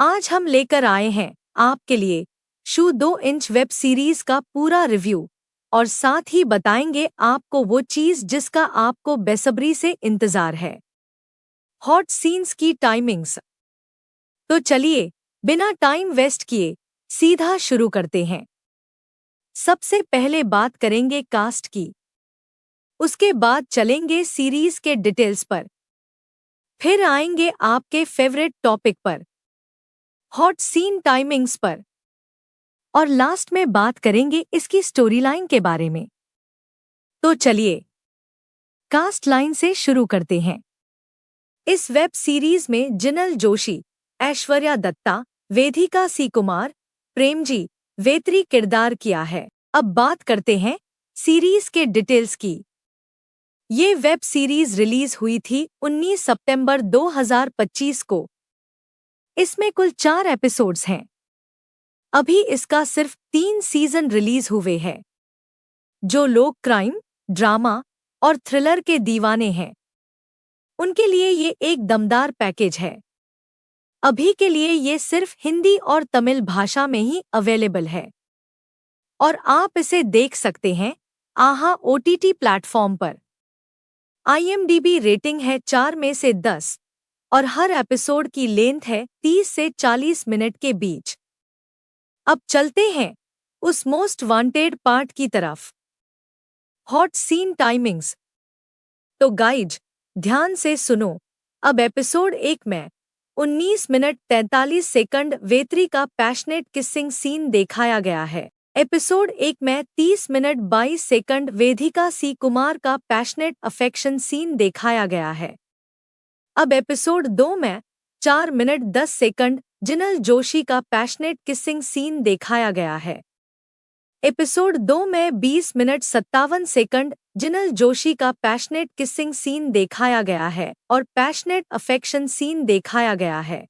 आज हम लेकर आए हैं आपके लिए शू 2 इंच वेब सीरीज का पूरा रिव्यू और साथ ही बताएंगे आपको वो चीज जिसका आपको बेसब्री से इंतजार है, हॉट सीन्स की टाइमिंग्स। तो चलिए बिना टाइम वेस्ट किए सीधा शुरू करते हैं। सबसे पहले बात करेंगे कास्ट की, उसके बाद चलेंगे सीरीज के डिटेल्स पर, फिर आएंगे आपके फेवरेट टॉपिक पर, हॉट सीन टाइमिंग्स पर, और लास्ट में बात करेंगे इसकी स्टोरी लाइन के बारे में। तो चलिए कास्ट लाइन से शुरू करते हैं। इस वेब सीरीज में जिनल जोशी, ऐश्वर्या दत्ता, वेदिका सी कुमार, प्रेमजी वेत्री किरदार किया है। अब बात करते हैं सीरीज के डिटेल्स की। ये वेब सीरीज रिलीज हुई थी 19 सितंबर 2025 को। इसमें कुल 4 एपिसोड्स हैं। अभी इसका सिर्फ 3 सीजन रिलीज हुए हैं। जो लोग क्राइम, ड्रामा और थ्रिलर के दीवाने हैं उनके लिए ये एक दमदार पैकेज है। अभी के लिए ये सिर्फ हिंदी और तमिल भाषा में ही अवेलेबल है और आप इसे देख सकते हैं आहा OTT प्लेटफॉर्म पर। IMDb रेटिंग है 4 में से 10 और हर एपिसोड की लेंथ है 30 से 40 मिनट के बीच। अब चलते हैं उस मोस्ट वांटेड पार्ट की तरफ, हॉट सीन टाइमिंग्स। तो गाइज ध्यान से सुनो। अब एपिसोड 1 में 19 मिनट 43 सेकंड वेत्री का पैशनेट किसिंग सीन दिखाया गया है। एपिसोड 1 में 30 मिनट 22 सेकंड वेदिका सी कुमार का पैशनेट अफेक्शन सीन दिखाया गया है। अब एपिसोड 2 में 4 मिनट 10 सेकंड जिनल जोशी का पैशनेट किसिंग सीन दिखाया गया है। एपिसोड 2 में 20 मिनट 57 सेकंड जिनल जोशी का पैशनेट किसिंग सीन दिखाया गया है और पैशनेट अफेक्शन सीन दिखाया गया है।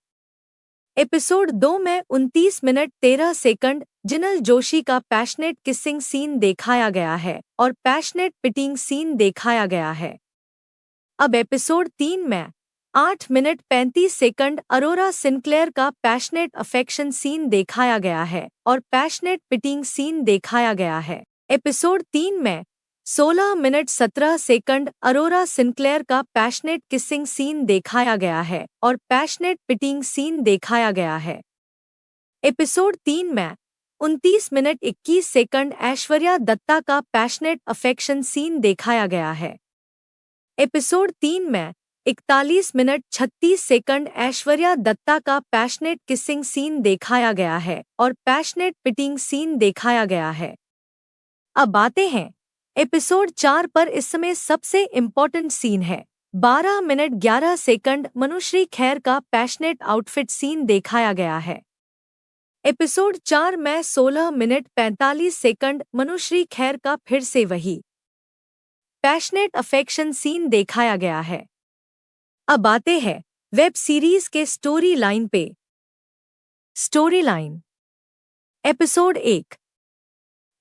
एपिसोड 2 में 29 मिनट 13 सेकंड जिनल जोशी का पैशनेट किसिंग सीन दिखाया गया है और पैशनेट पिटिंग सीन दिखाया गया है। अब एपिसोड 3 में 8 मिनट 35 सेकंड अरोरा सिंक्लेयर का पैशनेट अफेक्शन सीन दिखाया गया है और पैशनेट पिटिंग सीन दिखाया गया है। एपिसोड 3 में 16 मिनट 17 सेकंड अरोरा सिंक्लेयर का पैशनेट किसिंग सीन दिखाया गया है और पैशनेट पिटिंग सीन दिखाया गया है। एपिसोड 3 में 29 मिनट 21 सेकंड ऐश्वर्या दत्ता का पैशनेट अफेक्शन सीन दिखाया गया है। एपिसोड 3 में 41 मिनट 36 सेकंड ऐश्वर्या दत्ता का पैशनेट किसिंग सीन दिखाया गया है और पैशनेट पिटिंग सीन दिखाया गया है। अब आते हैं एपिसोड 4 पर। इस समय सबसे इम्पोर्टेंट सीन है। 12 मिनट 11 सेकंड मनुश्री खैर का पैशनेट आउटफिट सीन दिखाया गया है। एपिसोड 4 में 16 मिनट 45 सेकंड मनुश्री खैर का फिर से वही पैशनेट अफेक्शन सीन दिखाया गया है। अब आते हैं वेब सीरीज के स्टोरी लाइन पे। Story line episode 1।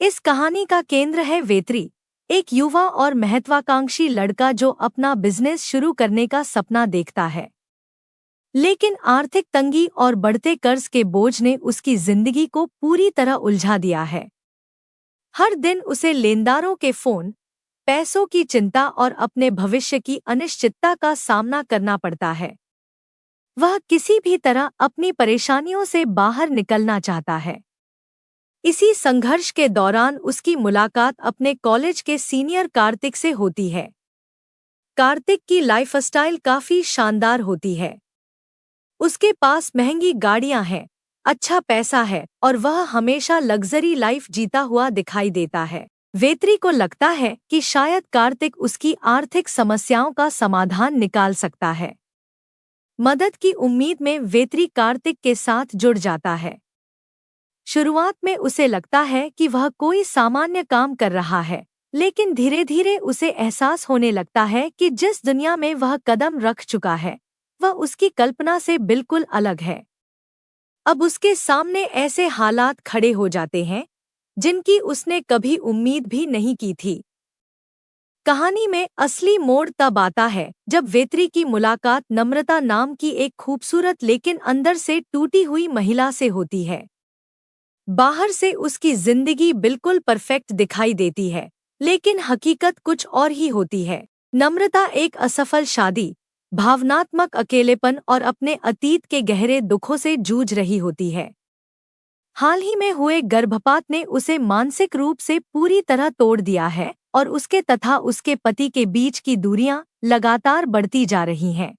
इस कहानी का केंद्र है वेत्री, एक युवा और महत्वाकांक्षी लड़का जो अपना बिजनेस शुरू करने का सपना देखता है, लेकिन आर्थिक तंगी और बढ़ते कर्ज के बोझ ने उसकी जिंदगी को पूरी तरह उलझा दिया है। हर दिन उसे लेनदारों के फोन, पैसों की चिंता और अपने भविष्य की अनिश्चितता का सामना करना पड़ता है। वह किसी भी तरह अपनी परेशानियों से बाहर निकलना चाहता है। इसी संघर्ष के दौरान उसकी मुलाकात अपने कॉलेज के सीनियर कार्तिक से होती है। कार्तिक की लाइफस्टाइल काफी शानदार होती है। उसके पास महंगी गाड़ियां हैं, अच्छा पैसा है और वह हमेशा लग्जरी लाइफ जीता हुआ दिखाई देता है। वेत्री को लगता है कि शायद कार्तिक उसकी आर्थिक समस्याओं का समाधान निकाल सकता है। मदद की उम्मीद में वेत्री कार्तिक के साथ जुड़ जाता है। शुरुआत में उसे लगता है कि वह कोई सामान्य काम कर रहा है, लेकिन धीरे धीरे उसे एहसास होने लगता है कि जिस दुनिया में वह कदम रख चुका है वह उसकी कल्पना से बिल्कुल अलग है। अब उसके सामने ऐसे हालात खड़े हो जाते हैं जिनकी उसने कभी उम्मीद भी नहीं की थी। कहानी में असली मोड़ तब आता है जब वेत्री की मुलाकात नम्रता नाम की एक खूबसूरत लेकिन अंदर से टूटी हुई महिला से होती है। बाहर से उसकी जिंदगी बिल्कुल परफेक्ट दिखाई देती है, लेकिन हकीकत कुछ और ही होती है। नम्रता एक असफल शादी, भावनात्मक अकेलेपन और अपने अतीत के गहरे दुखों से जूझ रही होती है। हाल ही में हुए गर्भपात ने उसे मानसिक रूप से पूरी तरह तोड़ दिया है और उसके तथा उसके पति के बीच की दूरियां लगातार बढ़ती जा रही हैं।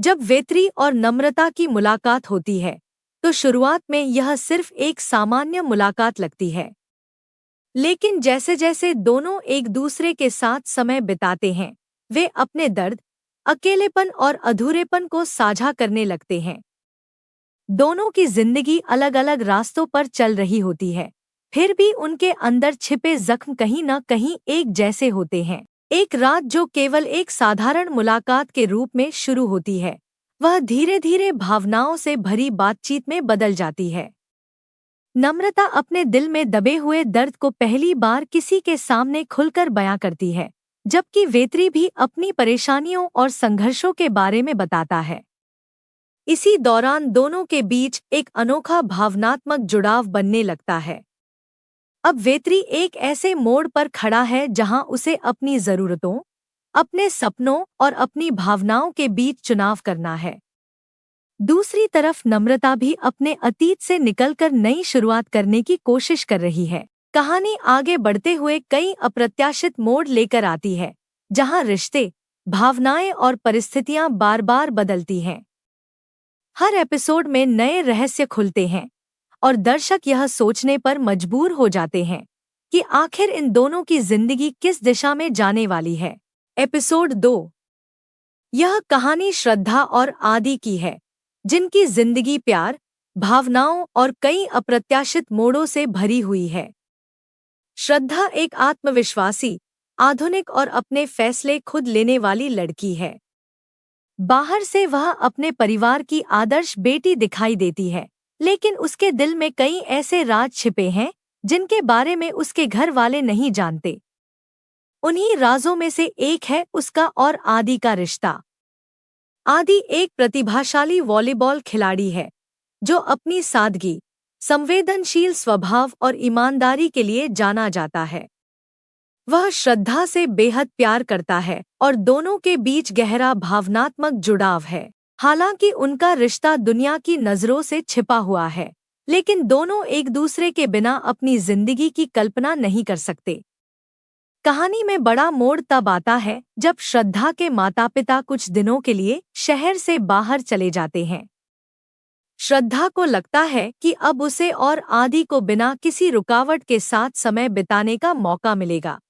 जब वेत्री और नम्रता की मुलाकात होती है, तो शुरुआत में यह सिर्फ एक सामान्य मुलाकात लगती है। लेकिन जैसे जैसे दोनों एक दूसरे के साथ समय बिताते हैं, वे अपने दर्द, अकेलेपन और अधूरेपन को साझा करने लगते हैं। दोनों की जिंदगी अलग अलग रास्तों पर चल रही होती है, फिर भी उनके अंदर छिपे जख्म कहीं न कहीं एक जैसे होते हैं। एक रात जो केवल एक साधारण मुलाकात के रूप में शुरू होती है, वह धीरे धीरे भावनाओं से भरी बातचीत में बदल जाती है। नम्रता अपने दिल में दबे हुए दर्द को पहली बार किसी के सामने खुलकर बयां करती है, जबकि वेत्री भी अपनी परेशानियों और संघर्षों के बारे में बताता है। इसी दौरान दोनों के बीच एक अनोखा भावनात्मक जुड़ाव बनने लगता है। अब वेत्री एक ऐसे मोड़ पर खड़ा है जहां उसे अपनी जरूरतों, अपने सपनों और अपनी भावनाओं के बीच चुनाव करना है। दूसरी तरफ नम्रता भी अपने अतीत से निकलकर नई शुरुआत करने की कोशिश कर रही है। कहानी आगे बढ़ते हुए कई अप्रत्याशित मोड़ लेकर आती है, जहां रिश्ते, भावनाएं और परिस्थितियां बार बार बदलती हैं। हर एपिसोड में नए रहस्य खुलते हैं और दर्शक यह सोचने पर मजबूर हो जाते हैं कि आखिर इन दोनों की जिंदगी किस दिशा में जाने वाली है। एपिसोड 2। यह कहानी श्रद्धा और आदि की है, जिनकी जिंदगी प्यार, भावनाओं और कई अप्रत्याशित मोड़ों से भरी हुई है। श्रद्धा एक आत्मविश्वासी, आधुनिक और अपने फैसले खुद लेने वाली लड़की है। बाहर से वह अपने परिवार की आदर्श बेटी दिखाई देती है, लेकिन उसके दिल में कई ऐसे राज छिपे हैं जिनके बारे में उसके घर वाले नहीं जानते। उन्हीं राजों में से एक है उसका और आदि का रिश्ता। आदि एक प्रतिभाशाली वॉलीबॉल खिलाड़ी है, जो अपनी सादगी, संवेदनशील स्वभाव और ईमानदारी के लिए जाना जाता है। वह श्रद्धा से बेहद प्यार करता है और दोनों के बीच गहरा भावनात्मक जुड़ाव है। हालांकि उनका रिश्ता दुनिया की नज़रों से छिपा हुआ है, लेकिन दोनों एक दूसरे के बिना अपनी जिंदगी की कल्पना नहीं कर सकते। कहानी में बड़ा मोड़ तब आता है जब श्रद्धा के माता-पिता कुछ दिनों के लिए शहर से बाहर चले जाते हैं। श्रद्धा को लगता है कि अब उसे और आदि को बिना किसी रुकावट के साथ समय बिताने का मौका मिलेगा।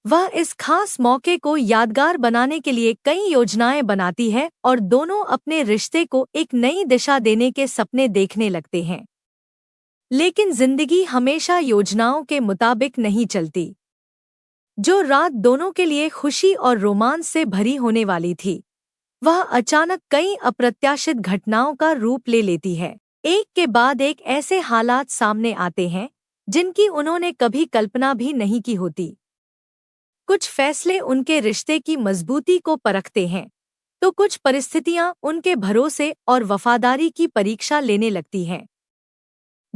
वह इस खास मौके को यादगार बनाने के लिए कई योजनाएं बनाती है और दोनों अपने रिश्ते को एक नई दिशा देने के सपने देखने लगते हैं। लेकिन जिंदगी हमेशा योजनाओं के मुताबिक नहीं चलती। जो रात दोनों के लिए खुशी और रोमांस से भरी होने वाली थी, वह अचानक कई अप्रत्याशित घटनाओं का रूप ले लेती है। एक के बाद एक ऐसे हालात सामने आते हैं जिनकी उन्होंने कभी कल्पना भी नहीं की होती। कुछ फैसले उनके रिश्ते की मजबूती को परखते हैं, तो कुछ परिस्थितियां उनके भरोसे और वफादारी की परीक्षा लेने लगती हैं।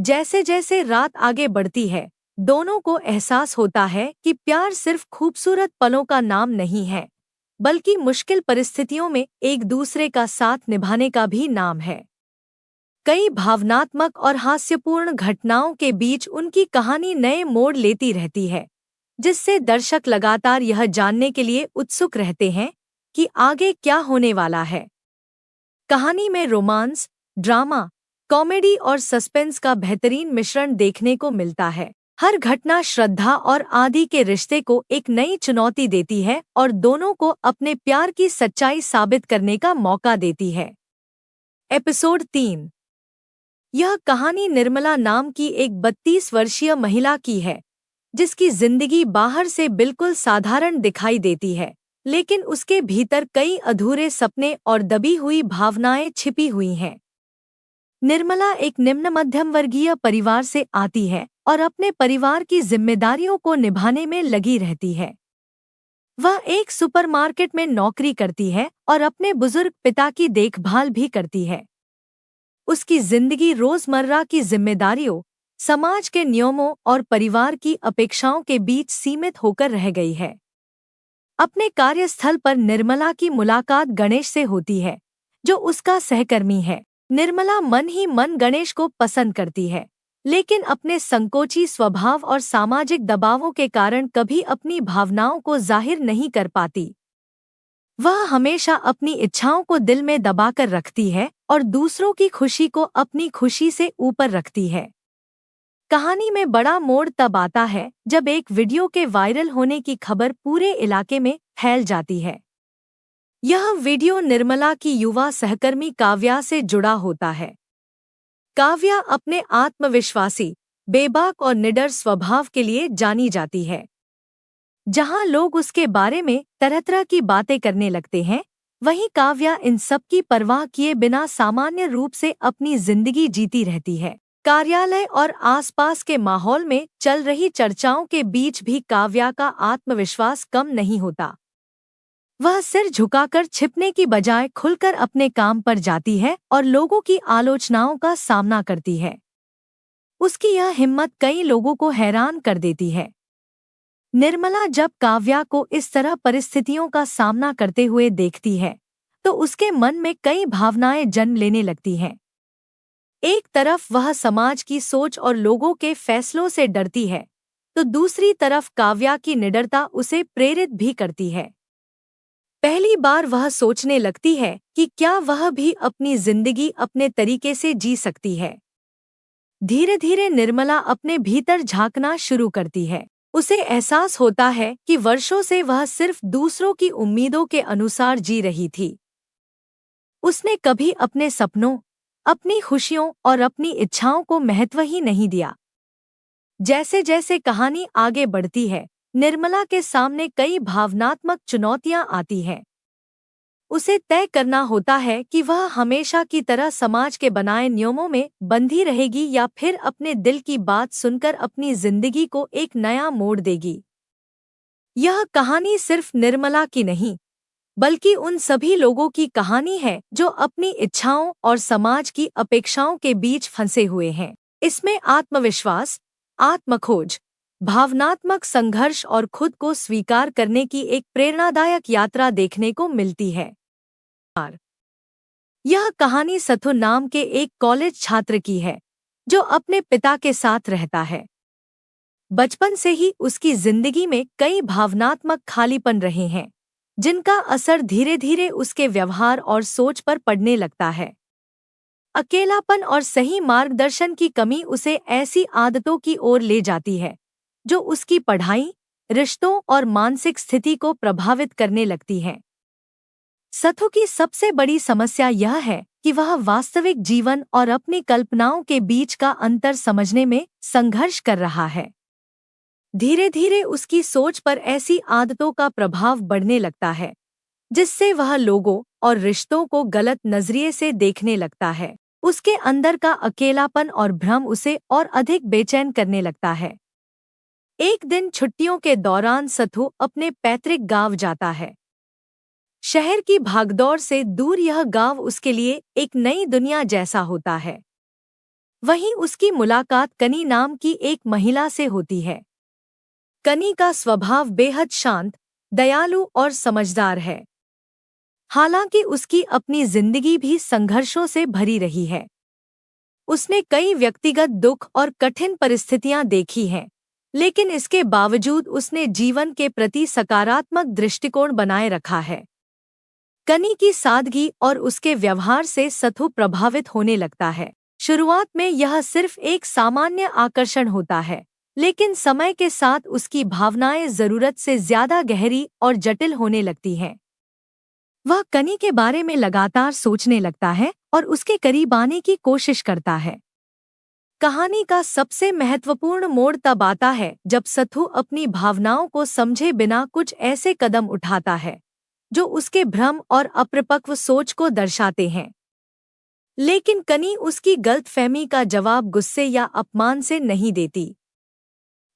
जैसे जैसे रात आगे बढ़ती है, दोनों को एहसास होता है कि प्यार सिर्फ खूबसूरत पलों का नाम नहीं है, बल्कि मुश्किल परिस्थितियों में एक दूसरे का साथ निभाने का भी नाम है। कई भावनात्मक और हास्यपूर्ण घटनाओं के बीच उनकी कहानी नए मोड़ लेती रहती है, जिससे दर्शक लगातार यह जानने के लिए उत्सुक रहते हैं कि आगे क्या होने वाला है। कहानी में रोमांस, ड्रामा, कॉमेडी और सस्पेंस का बेहतरीन मिश्रण देखने को मिलता है। हर घटना श्रद्धा और आदि के रिश्ते को एक नई चुनौती देती है और दोनों को अपने प्यार की सच्चाई साबित करने का मौका देती है। एपिसोड 3। यह कहानी निर्मला नाम की एक 32 वर्षीय महिला की है, जिसकी जिंदगी बाहर से बिल्कुल साधारण दिखाई देती है, लेकिन उसके भीतर कई अधूरे सपने और दबी हुई भावनाएं छिपी हुई हैं। निर्मला एक निम्न मध्यम वर्गीय परिवार से आती है और अपने परिवार की जिम्मेदारियों को निभाने में लगी रहती है। वह एक सुपरमार्केट में नौकरी करती है और अपने बुजुर्ग पिता की देखभाल भी करती है। उसकी जिंदगी रोजमर्रा की जिम्मेदारियों, समाज के नियमों और परिवार की अपेक्षाओं के बीच सीमित होकर रह गई है। अपने कार्यस्थल पर निर्मला की मुलाकात गणेश से होती है, जो उसका सहकर्मी है। निर्मला मन ही मन गणेश को पसंद करती है, लेकिन अपने संकोची स्वभाव और सामाजिक दबावों के कारण कभी अपनी भावनाओं को जाहिर नहीं कर पाती। वह हमेशा अपनी इच्छाओं को दिल में दबाकर रखती है और दूसरों की खुशी को अपनी खुशी से ऊपर रखती है। कहानी में बड़ा मोड़ तब आता है जब एक वीडियो के वायरल होने की खबर पूरे इलाके में फैल जाती है। यह वीडियो निर्मला की युवा सहकर्मी काव्या से जुड़ा होता है। काव्या अपने आत्मविश्वासी, बेबाक और निडर स्वभाव के लिए जानी जाती है। जहां लोग उसके बारे में तरह तरह की बातें करने लगते हैं, वहीं काव्या इन सब की परवाह किए बिना सामान्य रूप से अपनी जिंदगी जीती रहती है। कार्यालय और आसपास के माहौल में चल रही चर्चाओं के बीच भी काव्या का आत्मविश्वास कम नहीं होता। वह सिर झुकाकर छिपने की बजाय खुलकर अपने काम पर जाती है और लोगों की आलोचनाओं का सामना करती है। उसकी यह हिम्मत कई लोगों को हैरान कर देती है। निर्मला जब काव्या को इस तरह परिस्थितियों का सामना करते हुए देखती है, तो उसके मन में कई भावनाएं जन्म लेने लगती हैं। एक तरफ वह समाज की सोच और लोगों के फैसलों से डरती है, तो दूसरी तरफ काव्या की निडरता उसे प्रेरित भी करती है। पहली बार वह सोचने लगती है कि क्या वह भी अपनी जिंदगी अपने तरीके से जी सकती है। धीरे धीरे निर्मला अपने भीतर झांकना शुरू करती है। उसे एहसास होता है कि वर्षों से वह सिर्फ दूसरों की उम्मीदों के अनुसार जी रही थी। उसने कभी अपने सपनों, अपनी खुशियों और अपनी इच्छाओं को महत्व ही नहीं दिया। जैसे जैसे कहानी आगे बढ़ती है, निर्मला के सामने कई भावनात्मक चुनौतियां आती हैं। उसे तय करना होता है कि वह हमेशा की तरह समाज के बनाए नियमों में बंधी रहेगी या फिर अपने दिल की बात सुनकर अपनी जिंदगी को एक नया मोड़ देगी। यह कहानी सिर्फ निर्मला की नहीं, बल्कि उन सभी लोगों की कहानी है जो अपनी इच्छाओं और समाज की अपेक्षाओं के बीच फंसे हुए हैं। इसमें आत्मविश्वास, आत्मखोज, भावनात्मक संघर्ष और खुद को स्वीकार करने की एक प्रेरणादायक यात्रा देखने को मिलती है। यह कहानी सथु नाम के एक कॉलेज छात्र की है, जो अपने पिता के साथ रहता है। बचपन से ही उसकी जिंदगी में कई भावनात्मक खालीपन रहे हैं, जिनका असर धीरे धीरे उसके व्यवहार और सोच पर पड़ने लगता है। अकेलापन और सही मार्गदर्शन की कमी उसे ऐसी आदतों की ओर ले जाती है, जो उसकी पढ़ाई, रिश्तों और मानसिक स्थिति को प्रभावित करने लगती हैं। सथु की सबसे बड़ी समस्या यह है कि वह वास्तविक जीवन और अपनी कल्पनाओं के बीच का अंतर समझने में संघर्ष कर रहा है। धीरे धीरे उसकी सोच पर ऐसी आदतों का प्रभाव बढ़ने लगता है, जिससे वह लोगों और रिश्तों को गलत नजरिए से देखने लगता है। उसके अंदर का अकेलापन और भ्रम उसे और अधिक बेचैन करने लगता है। एक दिन छुट्टियों के दौरान सथु अपने पैतृक गांव जाता है। शहर की भागदौड़ से दूर यह गांव उसके लिए एक नई दुनिया जैसा होता है। वहीं उसकी मुलाकात कनी नाम की एक महिला से होती है। कनी का स्वभाव बेहद शांत, दयालु और समझदार है। हालांकि उसकी अपनी जिंदगी भी संघर्षों से भरी रही है। उसने कई व्यक्तिगत दुख और कठिन परिस्थितियां देखी हैं, लेकिन इसके बावजूद उसने जीवन के प्रति सकारात्मक दृष्टिकोण बनाए रखा है। कनी की सादगी और उसके व्यवहार से सथु प्रभावित होने लगता है। शुरुआत में यह सिर्फ एक सामान्य आकर्षण होता है, लेकिन समय के साथ उसकी भावनाएं जरूरत से ज्यादा गहरी और जटिल होने लगती हैं। वह कनी के बारे में लगातार सोचने लगता है और उसके करीब आने की कोशिश करता है। कहानी का सबसे महत्वपूर्ण मोड़ तब आता है जब सथु अपनी भावनाओं को समझे बिना कुछ ऐसे कदम उठाता है, जो उसके भ्रम और अपरिपक्व सोच को दर्शाते हैं। लेकिन कनी उसकी गलतफहमी का जवाब गुस्से या अपमान से नहीं देती।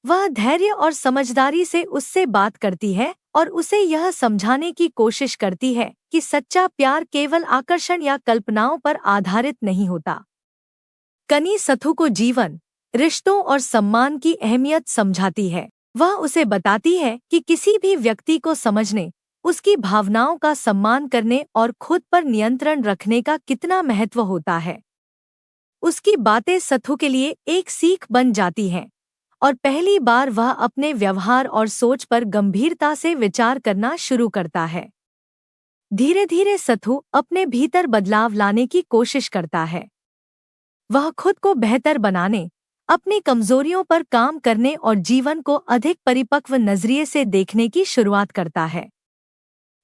वह धैर्य और समझदारी से उससे बात करती है और उसे यह समझाने की कोशिश करती है कि सच्चा प्यार केवल आकर्षण या कल्पनाओं पर आधारित नहीं होता। कनी सथु को जीवन, रिश्तों और सम्मान की अहमियत समझाती है। वह उसे बताती है कि किसी भी व्यक्ति को समझने, उसकी भावनाओं का सम्मान करने और खुद पर नियंत्रण रखने का कितना महत्व होता है। उसकी बातें सथु के लिए एक सीख बन जाती हैं और पहली बार वह अपने व्यवहार और सोच पर गंभीरता से विचार करना शुरू करता है। धीरे धीरे सथु अपने भीतर बदलाव लाने की कोशिश करता है। वह खुद को बेहतर बनाने, अपनी कमजोरियों पर काम करने और जीवन को अधिक परिपक्व नजरिए से देखने की शुरुआत करता है।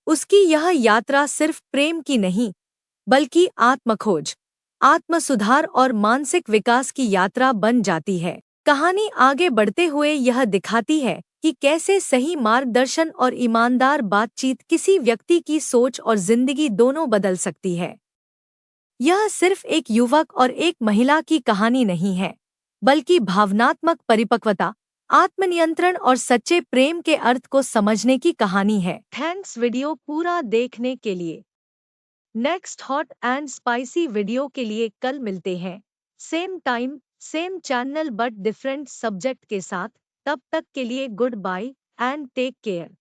उसकी यह यात्रा सिर्फ प्रेम की नहीं, बल्कि आत्मखोज, आत्मसुधार और मानसिक विकास की यात्रा बन जाती है। कहानी आगे बढ़ते हुए यह दिखाती है कि कैसे सही मार्गदर्शन और ईमानदार बातचीत किसी व्यक्ति की सोच और जिंदगी दोनों बदल सकती है। यह सिर्फ एक युवक और एक महिला की कहानी नहीं है, बल्कि भावनात्मक परिपक्वता, आत्मनियंत्रण और सच्चे प्रेम के अर्थ को समझने की कहानी है। थैंक्स वीडियो पूरा देखने के लिए। Next hot and spicy video के लिए कल मिलते हैं, same time same channel but different subject के साथ। तब तक के लिए good bye and take care.